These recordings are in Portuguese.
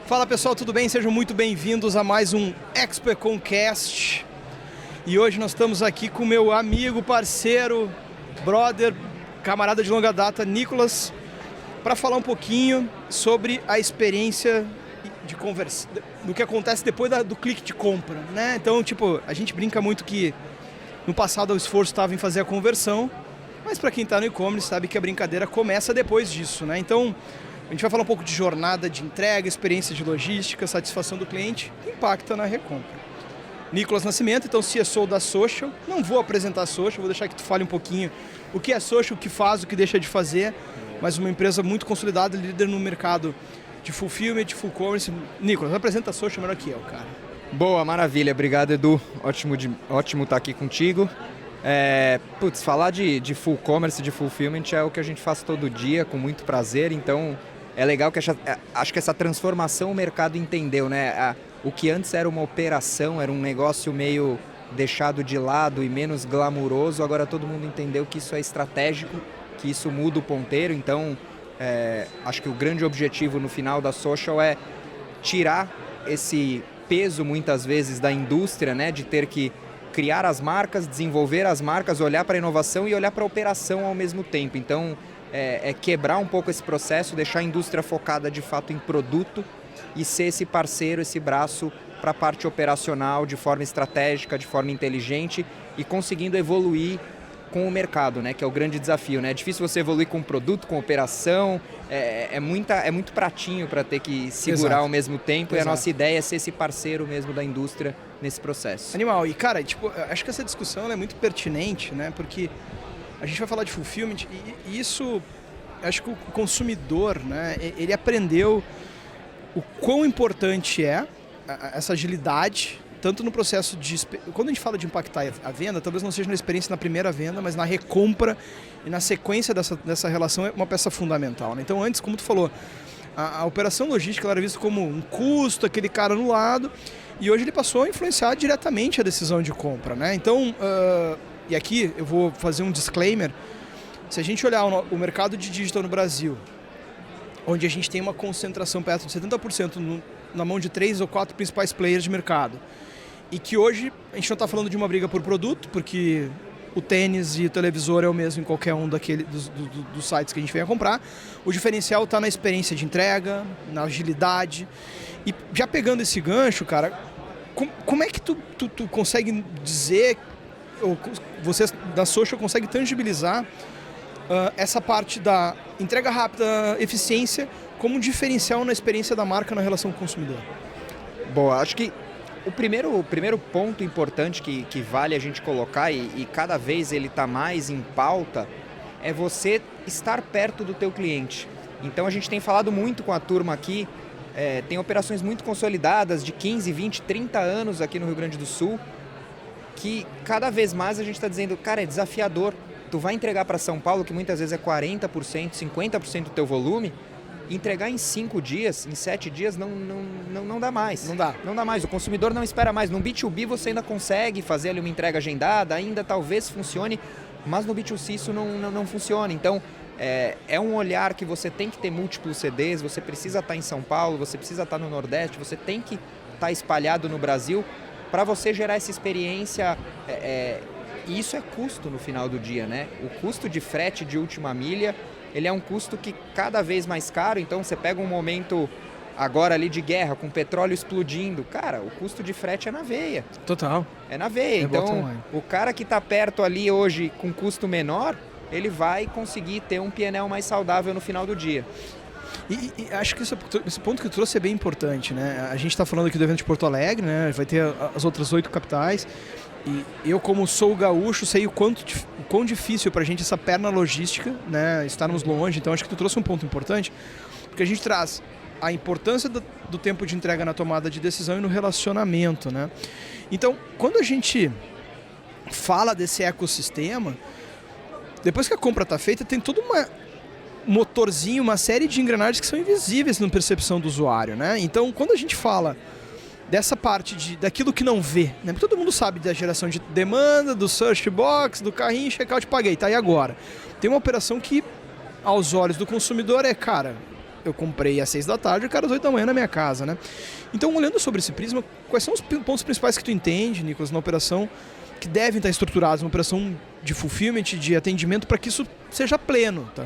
Fala pessoal, tudo bem? Sejam muito bem-vindos a mais um ExpoEconcast. E hoje nós estamos aqui com meu amigo, parceiro, brother, camarada de longa data, Nicolas, para falar um pouquinho sobre a experiência de conversa, do que acontece depois do clique de compra, né? Então, a gente brinca muito que no passado o esforço estava em fazer a conversão, mas para quem está no e-commerce sabe que a brincadeira começa depois disso, né? Então, a gente vai falar um pouco de jornada de entrega, experiência de logística, satisfação do cliente, que impacta na recompra. Nicolas Nascimento, então CSO da Social. Não vou apresentar a Social, vou deixar que tu fale um pouquinho o que é Social, o que faz, o que deixa de fazer, mas uma empresa muito consolidada, líder no mercado de fulfillment, de full commerce. Nicolas, apresenta a Social melhor que eu, cara. Boa, maravilha. Obrigado, Edu. Ótimo estar aqui contigo. Falar de full commerce, de fulfillment é o que a gente faz todo dia, com muito prazer, então é legal que acho que essa transformação o mercado entendeu, né? O que antes era uma operação, era um negócio meio deixado de lado e menos glamuroso, agora todo mundo entendeu que isso é estratégico, que isso muda o ponteiro, então acho que o grande objetivo no final da Social é tirar esse peso muitas vezes da indústria, né? De ter que criar as marcas, desenvolver as marcas, olhar para a inovação e olhar para a operação ao mesmo tempo. Então, quebrar um pouco esse processo, deixar a indústria focada de fato em produto e ser esse parceiro, esse braço para a parte operacional de forma estratégica, de forma inteligente e conseguindo evoluir com o mercado, né? Que é o grande desafio, né? É difícil você evoluir com produto, com operação, é muito pratinho para ter que segurar ao mesmo tempo. Exato. E a nossa ideia é ser esse parceiro mesmo da indústria nesse processo. Animal. E cara, acho que essa discussão é muito pertinente, né? Porque a gente vai falar de fulfillment e isso, acho que o consumidor, né? Ele aprendeu o quão importante é essa agilidade, tanto no processo de... Quando a gente fala de impactar a venda, talvez não seja na experiência na primeira venda, mas na recompra e na sequência dessa relação é uma peça fundamental, né? Então antes, como tu falou, a operação logística ela era vista como um custo, aquele cara no lado, e hoje ele passou a influenciar diretamente a decisão de compra, né? Então, e aqui eu vou fazer um disclaimer, se a gente olhar o mercado de digital no Brasil, onde a gente tem uma concentração perto de 70% na mão de 3 ou 4 principais players de mercado, e que hoje a gente não está falando de uma briga por produto, porque o tênis e o televisor é o mesmo em qualquer um dos sites que a gente venha comprar. O diferencial está na experiência de entrega, na agilidade. E já pegando esse gancho, cara, como é que tu consegue dizer, ou vocês da Social conseguem tangibilizar essa parte da entrega rápida, eficiência, como um diferencial na experiência da marca na relação com o consumidor? Boa, acho que o primeiro ponto importante que vale a gente colocar e cada vez ele está mais em pauta é você estar perto do teu cliente. Então a gente tem falado muito com a turma aqui, tem operações muito consolidadas de 15, 20, 30 anos aqui no Rio Grande do Sul, que cada vez mais a gente está dizendo, cara, é desafiador. Tu vai entregar para São Paulo, que muitas vezes é 40%, 50% do teu volume, entregar em 5 dias, em 7 dias, não dá mais. Não dá mais, o consumidor não espera mais. No B2B você ainda consegue fazer ali uma entrega agendada, ainda talvez funcione, mas no B2C isso não funciona. Então, é um olhar que você tem que ter múltiplos CDs, você precisa estar em São Paulo, você precisa estar no Nordeste, você tem que estar espalhado no Brasil para você gerar essa experiência. E isso é custo no final do dia, né? O custo de frete de última milha, ele é um custo que cada vez mais caro, então você pega um momento agora ali de guerra, com petróleo explodindo, cara, o custo de frete é na veia. Total. É na veia, então o cara que está perto ali hoje com custo menor, ele vai conseguir ter um P&L mais saudável no final do dia. E acho que esse ponto que tu trouxe é bem importante, né? A gente está falando aqui do evento de Porto Alegre, né? Vai ter as outras 8 capitais. E eu, como sou gaúcho, sei o quão difícil para a gente essa perna logística, né? Estarmos longe. Então, acho que tu trouxe um ponto importante, porque a gente traz a importância do tempo de entrega na tomada de decisão e no relacionamento, né? Então, quando a gente fala desse ecossistema, depois que a compra está feita, tem todo motorzinho, uma série de engrenagens que são invisíveis na percepção do usuário, né? Então, quando a gente fala dessa parte daquilo que não vê, né? Porque todo mundo sabe da geração de demanda, do search box, do carrinho, checkout, paguei, tá aí agora. Tem uma operação que, aos olhos do consumidor, cara, eu comprei às 6 da tarde e o cara às 8 da manhã na minha casa, né? Então, olhando sobre esse prisma, quais são os pontos principais que tu entende, Nicolas, na operação, que devem estar estruturados, uma operação de fulfillment, de atendimento, para que isso seja pleno, tá?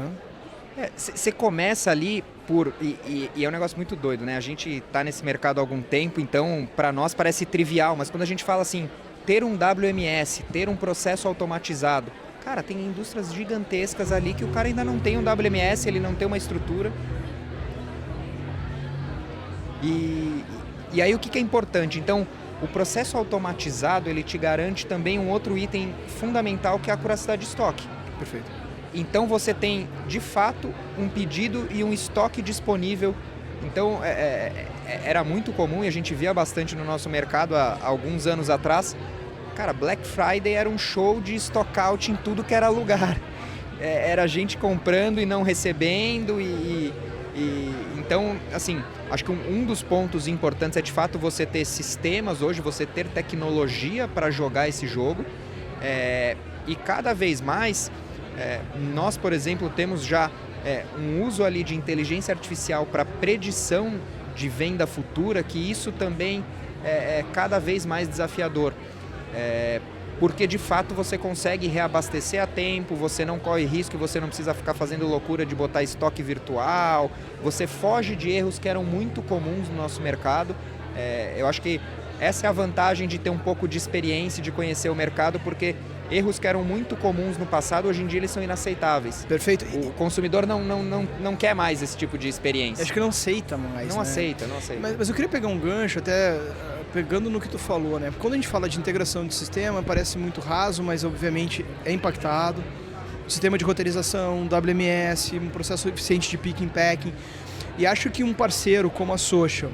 Você começa ali por... E é um negócio muito doido, né? A gente está nesse mercado há algum tempo, então para nós parece trivial, mas quando a gente fala assim, ter um WMS, ter um processo automatizado, cara, tem indústrias gigantescas ali que o cara ainda não tem um WMS, ele não tem uma estrutura. E aí o que é importante? Então, o processo automatizado, ele te garante também um outro item fundamental, que é a acuracidade de estoque. Perfeito. Então você tem, de fato, um pedido e um estoque disponível. Então era muito comum, e a gente via bastante no nosso mercado há alguns anos atrás. Cara, Black Friday era um show de stockout em tudo que era lugar. Era gente comprando e não recebendo. Então, assim, acho que um dos pontos importantes é, de fato, você ter sistemas hoje, você ter tecnologia para jogar esse jogo. E cada vez mais... nós, por exemplo, temos já um uso ali de inteligência artificial para predição de venda futura, que isso também é cada vez mais desafiador. Porque, de fato, você consegue reabastecer a tempo, você não corre risco, você não precisa ficar fazendo loucura de botar estoque virtual, você foge de erros que eram muito comuns no nosso mercado. Eu acho que essa é a vantagem de ter um pouco de experiência, de conhecer o mercado, porque erros que eram muito comuns no passado, hoje em dia eles são inaceitáveis. Perfeito. O consumidor não quer mais esse tipo de experiência. Acho que não aceita mais, Não aceita. Mas eu queria pegar um gancho, até pegando no que tu falou, né? Quando a gente fala de integração de sistema, parece muito raso, mas obviamente é impactado. Sistema de roteirização, WMS, um processo eficiente de pick and packing. E acho que um parceiro como a Social,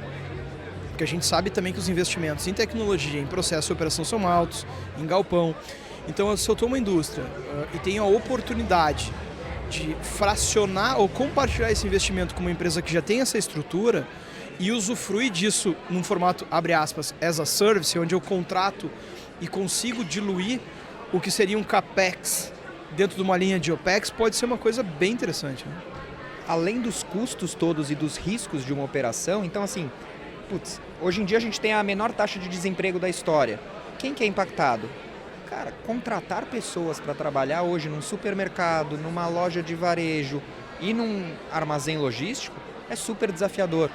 que a gente sabe também que os investimentos em tecnologia, em processo de operação são altos, em galpão. Então, se eu estou uma indústria e tenho a oportunidade de fracionar ou compartilhar esse investimento com uma empresa que já tem essa estrutura e usufruir disso num formato, abre aspas, as a service, onde eu contrato e consigo diluir o que seria um CAPEX dentro de uma linha de OPEX, pode ser uma coisa bem interessante, né? Além dos custos todos e dos riscos de uma operação, então assim, hoje em dia a gente tem a menor taxa de desemprego da história. Quem que é impactado? Cara, contratar pessoas para trabalhar hoje num supermercado, numa loja de varejo e num armazém logístico é super desafiador.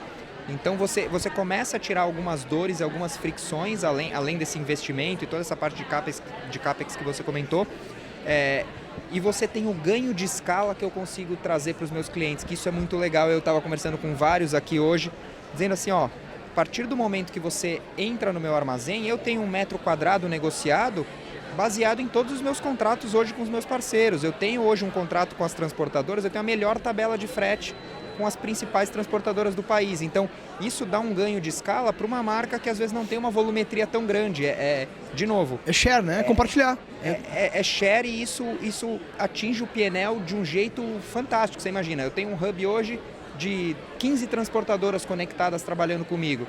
Então você começa a tirar algumas dores e algumas fricções, além desse investimento e toda essa parte de CAPEX que você comentou. E você tem o ganho de escala que eu consigo trazer para os meus clientes, que isso é muito legal. Eu estava conversando com vários aqui hoje, dizendo assim, a partir do momento que você entra no meu armazém, eu tenho 1 metro quadrado negociado baseado em todos os meus contratos hoje com os meus parceiros. Eu tenho hoje um contrato com as transportadoras, eu tenho a melhor tabela de frete com as principais transportadoras do país. Então, isso dá um ganho de escala para uma marca que às vezes não tem uma volumetria tão grande. De novo... É share, né? É compartilhar. É share, e isso atinge o P&L de um jeito fantástico. Você imagina, eu tenho um hub hoje de 15 transportadoras conectadas trabalhando comigo.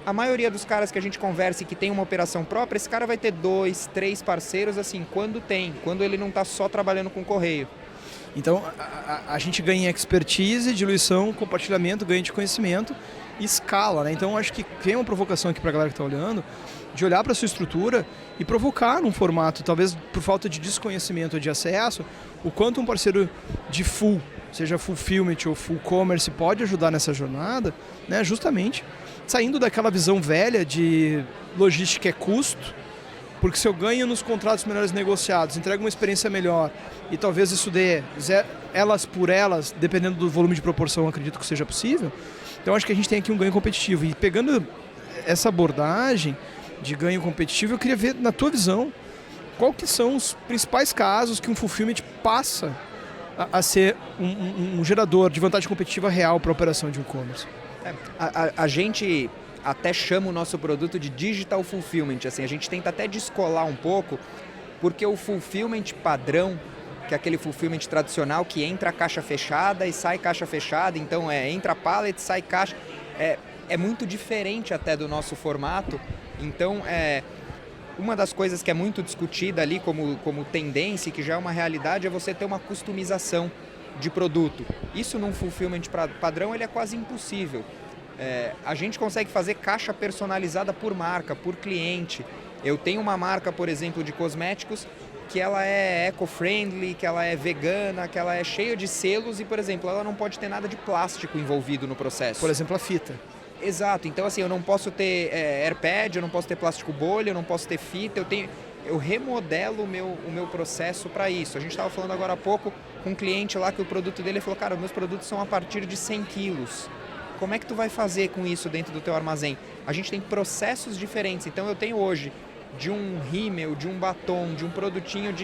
A maioria dos caras que a gente conversa e que tem uma operação própria, esse cara vai ter 2, 3 parceiros, assim, quando ele não está só trabalhando com correio. Então, a gente ganha em expertise, diluição, compartilhamento, ganho de conhecimento e escala, né? Então, acho que tem uma provocação aqui para a galera que está olhando, de olhar para a sua estrutura e provocar num formato, talvez por falta de desconhecimento ou de acesso, o quanto um parceiro de full, seja fulfillment ou full commerce, pode ajudar nessa jornada, né? Justamente saindo daquela visão velha de logística é custo, porque se eu ganho nos contratos melhores negociados, entrego uma experiência melhor e talvez isso dê elas por elas, dependendo do volume de proporção, acredito que seja possível. Então acho que a gente tem aqui um ganho competitivo. E pegando essa abordagem de ganho competitivo, eu queria ver, na tua visão, qual que são os principais casos que um fulfillment passa a ser um gerador de vantagem competitiva real para a operação de e-commerce. A gente até chama o nosso produto de Digital Fulfillment. Assim, a gente tenta até descolar um pouco, porque o fulfillment padrão, que é aquele fulfillment tradicional que entra caixa fechada e sai caixa fechada, então entra pallet, sai caixa, é muito diferente até do nosso formato. Então, uma das coisas que é muito discutida ali como tendência, que já é uma realidade, é você ter uma customização. de produto. Isso num fulfillment padrão ele é quase impossível. A gente consegue fazer caixa personalizada por marca, por cliente. Eu tenho uma marca, por exemplo, de cosméticos que ela é eco-friendly, que ela é vegana, que ela é cheia de selos e, por exemplo, ela não pode ter nada de plástico envolvido no processo. Por exemplo, a fita. Exato. Então, assim, eu não posso ter AirPad, eu não posso ter plástico bolha, eu não posso ter fita, eu remodelo o meu processo para isso. A gente estava falando agora há pouco com um cliente lá que o produto dele falou, cara, meus produtos são a partir de 100 quilos. Como é que tu vai fazer com isso dentro do teu armazém? A gente tem processos diferentes. Então eu tenho hoje de um rímel, de um batom, de um produtinho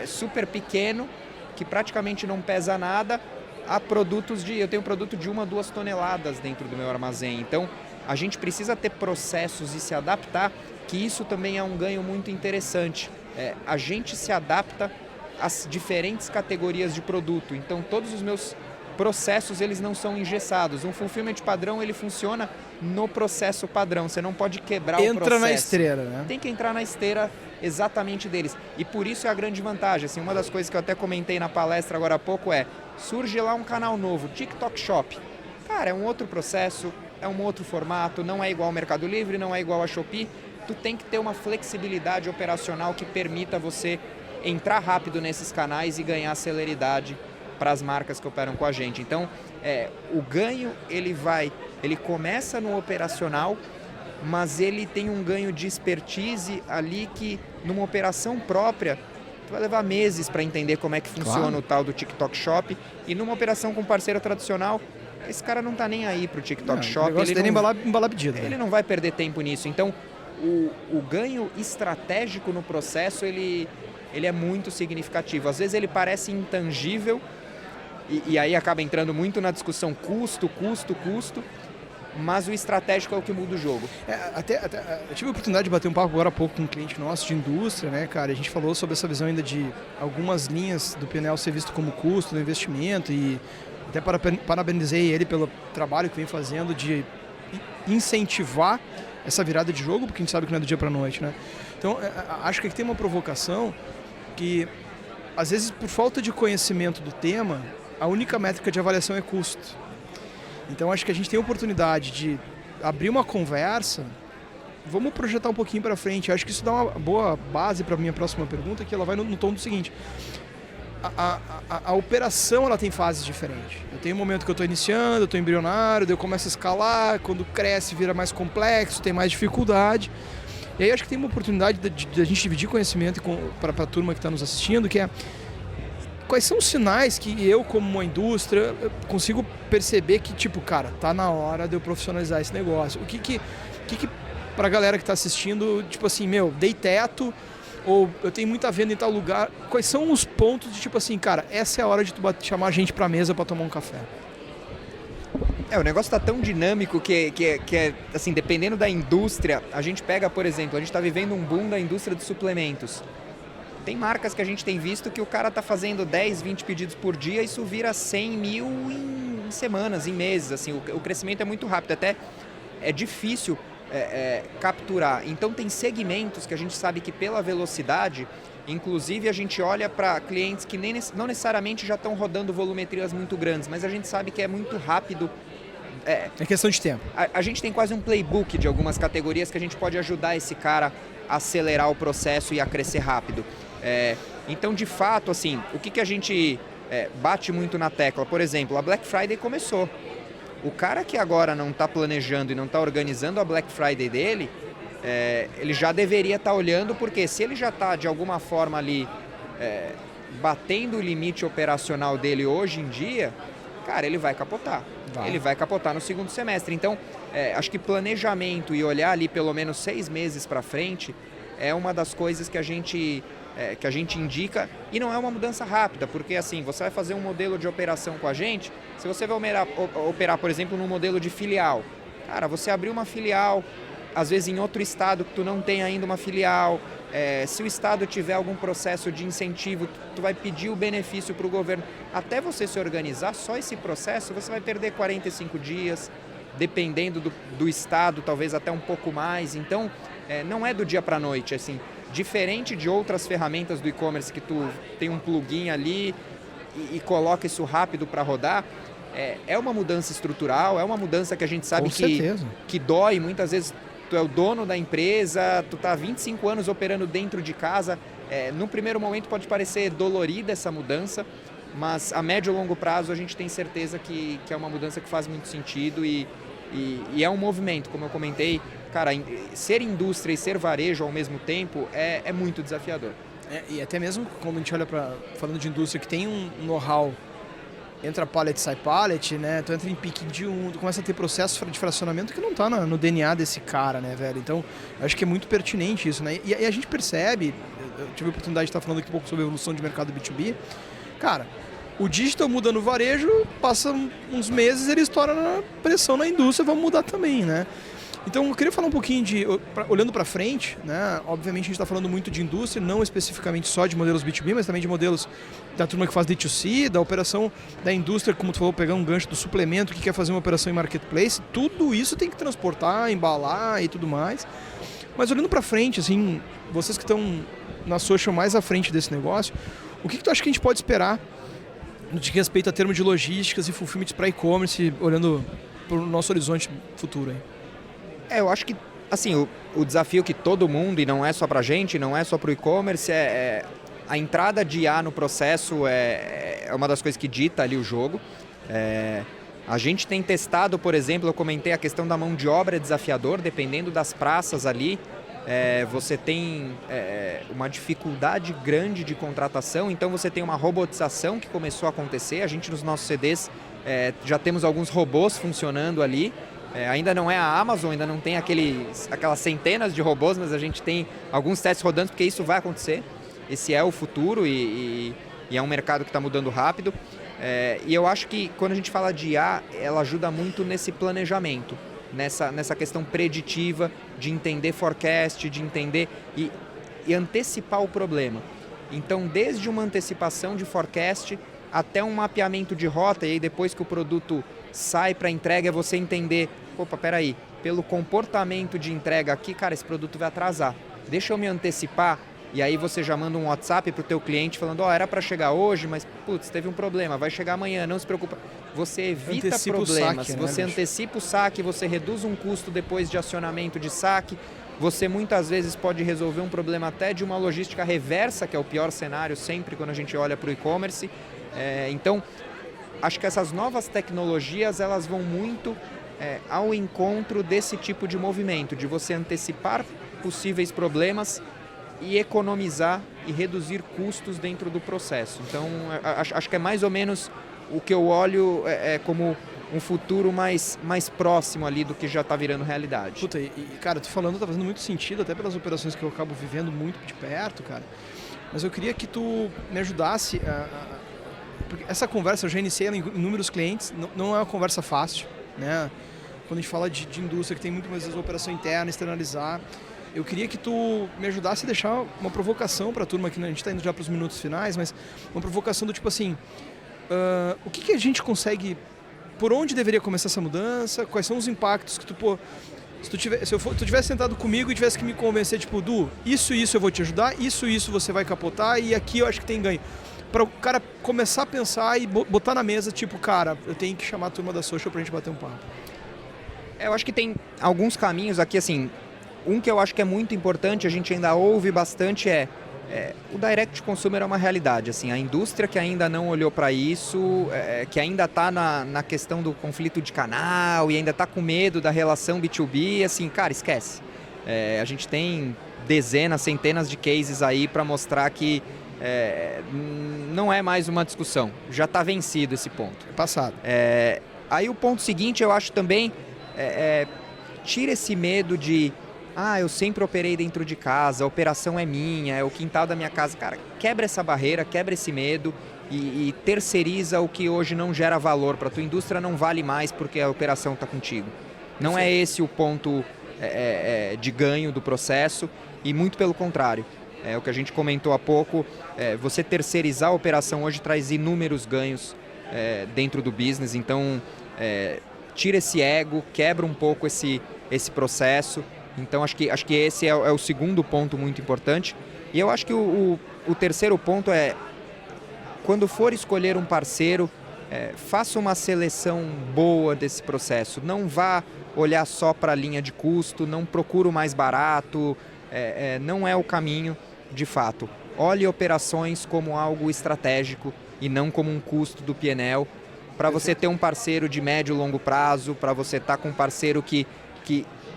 super pequeno, que praticamente não pesa nada, a produtos eu tenho produto de 1 a 2 toneladas dentro do meu armazém. Então a gente precisa ter processos e se adaptar, que isso também é um ganho muito interessante. A gente se adapta às diferentes categorias de produto. Então todos os meus processos eles não são engessados. Um fulfillment padrão ele funciona no processo padrão. Você não pode quebrar o processo. Entra na esteira, né? Tem que entrar na esteira exatamente deles. E por isso é a grande vantagem. Assim, uma das coisas que eu até comentei na palestra agora há pouco surge lá um canal novo, TikTok Shop. Cara, é um outro processo, é um outro formato, não é igual ao Mercado Livre, não é igual a Shopee. Tu tem que ter uma flexibilidade operacional que permita você entrar rápido nesses canais e ganhar celeridade para as marcas que operam com a gente. Então, o ganho ele começa no operacional, mas ele tem um ganho de expertise ali que numa operação própria tu vai levar meses para entender como é que funciona o tal do TikTok Shop, e numa operação com parceiro tradicional, esse cara não está nem aí para o TikTok Shop. Ele embalar pedido. Ele não vai perder tempo nisso. Então, o ganho estratégico no processo ele é muito significativo. Às vezes ele parece intangível, e aí acaba entrando muito na discussão custo, mas o estratégico é o que muda o jogo. Eu tive a oportunidade de bater um papo agora há pouco com um cliente nosso de indústria, né, cara? A gente falou sobre essa visão ainda de algumas linhas do PNL ser visto como custo do investimento, e até parabenizei ele pelo trabalho que vem fazendo de incentivar essa virada de jogo, porque a gente sabe que não é do dia para a noite, né? Então, acho que aqui tem uma provocação que, às vezes, por falta de conhecimento do tema, a única métrica de avaliação é custo. Então acho que a gente tem a oportunidade de abrir uma conversa, vamos projetar um pouquinho para frente. Acho que isso dá uma boa base para a minha próxima pergunta, que ela vai no tom do seguinte. A operação ela tem fases diferentes. Eu tenho um momento que eu estou iniciando, eu estou embrionário, daí eu começo a escalar, quando cresce vira mais complexo, tem mais dificuldade. E aí acho que tem uma oportunidade de a gente dividir conhecimento para a turma que está nos assistindo, que é quais são os sinais que eu, como uma indústria, consigo perceber que, tipo, cara, tá na hora de eu profissionalizar esse negócio? O que pra galera que tá assistindo, tipo assim, dei teto, ou eu tenho muita venda em tal lugar, quais são os pontos de, tipo assim, cara, essa é a hora de tu chamar a gente pra mesa pra tomar um café? O negócio tá tão dinâmico que assim, dependendo da indústria, a gente pega, por exemplo, a gente tá vivendo um boom da indústria de suplementos. Tem marcas que a gente tem visto que o cara está fazendo 10, 20 pedidos por dia, isso vira 100 mil em semanas, em meses. Assim, o crescimento é muito rápido, até é difícil capturar. Então tem segmentos que a gente sabe que pela velocidade, inclusive a gente olha para clientes que não necessariamente já estão rodando volumetrias muito grandes, mas a gente sabe que é muito rápido. É questão de tempo. A gente tem quase um playbook de algumas categorias que a gente pode ajudar esse cara a acelerar o processo e a crescer rápido. Então, de fato, assim, o que a gente bate muito na tecla? Por exemplo, a Black Friday começou. O cara que agora não está planejando e não está organizando a Black Friday dele, ele já deveria estar olhando, porque se ele já está, de alguma forma, ali batendo o limite operacional dele hoje em dia, cara, ele vai capotar. Ele vai capotar no segundo semestre. Então, acho que planejamento e olhar ali pelo menos 6 meses para frente é uma das coisas que a gente indica, e não é uma mudança rápida, porque assim, você vai fazer um modelo de operação com a gente, se você vai operar, por exemplo, num modelo de filial, cara, você abriu uma filial, às vezes em outro estado que tu não tem ainda uma filial, se o estado tiver algum processo de incentivo, tu vai pedir o benefício para o governo, até você se organizar, só esse processo você vai perder 45 dias, dependendo do estado, talvez até um pouco mais. Então, não é do dia para a noite, assim. Diferente de outras ferramentas do e-commerce que tu tem um plugin ali, e coloca isso rápido para rodar, é uma mudança estrutural, é uma mudança que a gente sabe que dói. Muitas vezes tu é o dono da empresa, tu está há 25 anos operando dentro de casa. No primeiro momento pode parecer dolorida essa mudança, mas a médio e longo prazo a gente tem certeza que é uma mudança que faz muito sentido e é um movimento, como eu comentei. Cara, ser indústria e ser varejo ao mesmo tempo é muito desafiador. E até mesmo quando a gente olha falando de indústria que tem um know-how, entra pallet, sai pallet, né? Tu entra em picking de tu começa a ter processo de fracionamento que não tá no DNA desse cara, né, velho? Então, eu acho que é muito pertinente isso, né? E a gente percebe, eu tive a oportunidade de estar falando aqui um pouco sobre a evolução de mercado B2B. Cara, o digital muda no varejo, passa uns meses, ele estoura na pressão na indústria, vamos mudar também, né? Então, eu queria falar um pouquinho olhando para frente, né? Obviamente a gente está falando muito de indústria, não especificamente só de modelos B2B, mas também de modelos da turma que faz D2C, da operação da indústria, como tu falou, pegar um gancho do suplemento, que quer fazer uma operação em marketplace, tudo isso tem que transportar, embalar e tudo mais. Mas olhando para frente, assim, vocês que estão na social mais à frente desse negócio, o que tu acha que a gente pode esperar no que respeita a termos de logísticas e fulfillment para e-commerce, olhando para o nosso horizonte futuro aí? Eu acho que, assim, o desafio que todo mundo, e não é só para a gente, não é só para o e-commerce, a entrada de IA no processo é uma das coisas que dita ali o jogo. A gente tem testado, por exemplo, eu comentei a questão da mão de obra é desafiador, dependendo das praças ali, você tem uma dificuldade grande de contratação, então você tem uma robotização que começou a acontecer. A gente nos nossos CDs já temos alguns robôs funcionando ali. Ainda não é a Amazon, ainda não tem aquelas centenas de robôs, mas a gente tem alguns testes rodando porque isso vai acontecer. Esse é o futuro e é um mercado que está mudando rápido. E eu acho que quando a gente fala de IA, ela ajuda muito nesse planejamento, nessa questão preditiva, de entender forecast, de entender e antecipar o problema. Então, desde uma antecipação de forecast até um mapeamento de rota, e aí depois que o produto sai para entrega, é você entender, opa, peraí, pelo comportamento de entrega aqui, cara, esse produto vai atrasar. Deixa eu me antecipar, e aí você já manda um WhatsApp para o teu cliente falando, era para chegar hoje, mas putz, teve um problema, vai chegar amanhã, não se preocupa. Você evita problemas, saque, você antecipa o saque, você reduz um custo depois de acionamento de saque, você muitas vezes pode resolver um problema até de uma logística reversa, que é o pior cenário sempre quando a gente olha para o e-commerce. Então, acho que essas novas tecnologias, elas vão muito ao encontro desse tipo de movimento, de você antecipar possíveis problemas e economizar e reduzir custos dentro do processo. Então, acho que é mais ou menos o que eu olho como um futuro mais próximo ali do que já está virando realidade. Puta, cara, tu falando tá fazendo muito sentido, até pelas operações que eu acabo vivendo muito de perto, cara. Mas eu queria que tu me ajudasse porque essa conversa eu já iniciei ela em inúmeros clientes, não é uma conversa fácil, né? Quando a gente fala de indústria que tem muito mais vezes operação interna, externalizar, eu queria que tu me ajudasse a deixar uma provocação para a turma aqui, né? A gente está indo já para os minutos finais, mas uma provocação do tipo assim, o que a gente consegue, por onde deveria começar essa mudança, quais são os impactos que tu, se tu tivesse sentado comigo e tivesse que me convencer, tipo, Du, isso eu vou te ajudar, isso você vai capotar e aqui eu acho que tem ganho. Para o cara começar a pensar e botar na mesa, tipo, cara, eu tenho que chamar a turma da social pra gente bater um papo. Eu acho que tem alguns caminhos aqui, assim, um que eu acho que é muito importante, a gente ainda ouve bastante, o direct consumer é uma realidade, assim, a indústria que ainda não olhou para isso, que ainda está na questão do conflito de canal e ainda está com medo da relação B2B, assim, cara, esquece. A gente tem dezenas, centenas de cases aí para mostrar que não é mais uma discussão, já está vencido esse ponto. É passado. Aí o ponto seguinte, eu acho também, tira esse medo de, eu sempre operei dentro de casa, a operação é minha, é o quintal da minha casa. Cara, quebra essa barreira, quebra esse medo e terceiriza o que hoje não gera valor para a tua indústria, não vale mais porque a operação está contigo. Não é esse o ponto de ganho do processo e muito pelo contrário. O que a gente comentou há pouco, você terceirizar a operação hoje traz inúmeros ganhos dentro do business, então tira esse ego, quebra um pouco esse processo, então acho que esse é o segundo ponto muito importante. E eu acho que o terceiro ponto quando for escolher um parceiro, faça uma seleção boa desse processo. Não vá olhar só para a linha de custo, não procure o mais barato, não é o caminho de fato. Olhe operações como algo estratégico e não como um custo do P&L, para você ter um parceiro de médio e longo prazo, para você estar com um parceiro que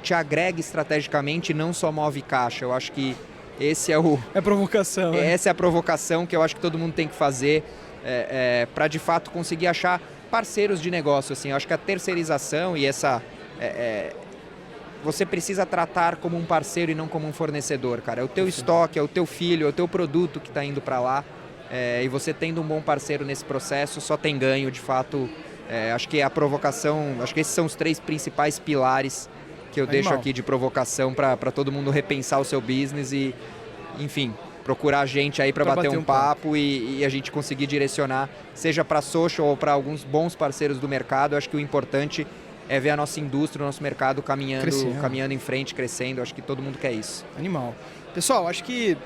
te agregue estrategicamente e não só move caixa. Eu acho que esse é o... É a provocação. Essa é a provocação que eu acho que todo mundo tem que fazer para de fato conseguir achar parceiros de negócio. Assim. Eu acho que a terceirização e essa... você precisa tratar como um parceiro e não como um fornecedor, cara. É o teu estoque, é o teu filho, é o teu produto que está indo para lá. E você tendo um bom parceiro nesse processo, só tem ganho, de fato. Acho que a provocação, acho que esses são os 3 principais pilares que eu deixo aqui de provocação para todo mundo repensar o seu business e, enfim, procurar a gente aí para bater um papo e a gente conseguir direcionar, seja para social ou para alguns bons parceiros do mercado. Acho que o importante é ver a nossa indústria, o nosso mercado caminhando em frente, crescendo. Acho que todo mundo quer isso. Animal. Pessoal, acho que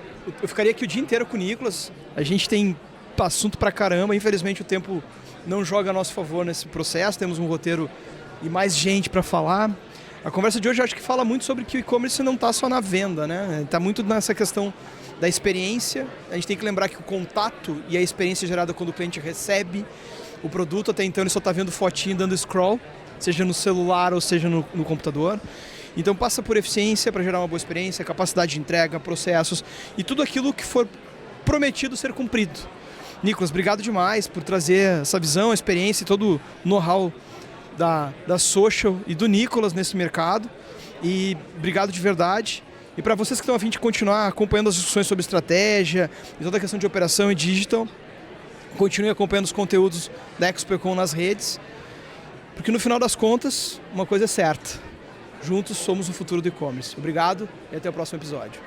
eu ficaria aqui o dia inteiro com o Nicolas. A gente tem assunto pra caramba. Infelizmente o tempo não joga a nosso favor nesse processo. Temos um roteiro e mais gente para falar. A conversa de hoje eu acho que fala muito sobre que o e-commerce não está só na venda, né? Está muito nessa questão da experiência. A gente tem que lembrar que o contato e a experiência gerada quando o cliente recebe o produto, até então ele só está vendo fotinho dando scroll, seja no celular ou seja no computador. Então passa por eficiência para gerar uma boa experiência, capacidade de entrega, processos e tudo aquilo que for prometido ser cumprido. Nicolas, obrigado demais por trazer essa visão, a experiência e todo o know-how da Social e do Nicolas nesse mercado. E obrigado de verdade. E para vocês que estão a fim de continuar acompanhando as discussões sobre estratégia e toda a questão de operação e digital, continue acompanhando os conteúdos da ExpoEcon nas redes, porque no final das contas, uma coisa é certa: juntos somos o futuro do e-commerce. Obrigado e até o próximo episódio.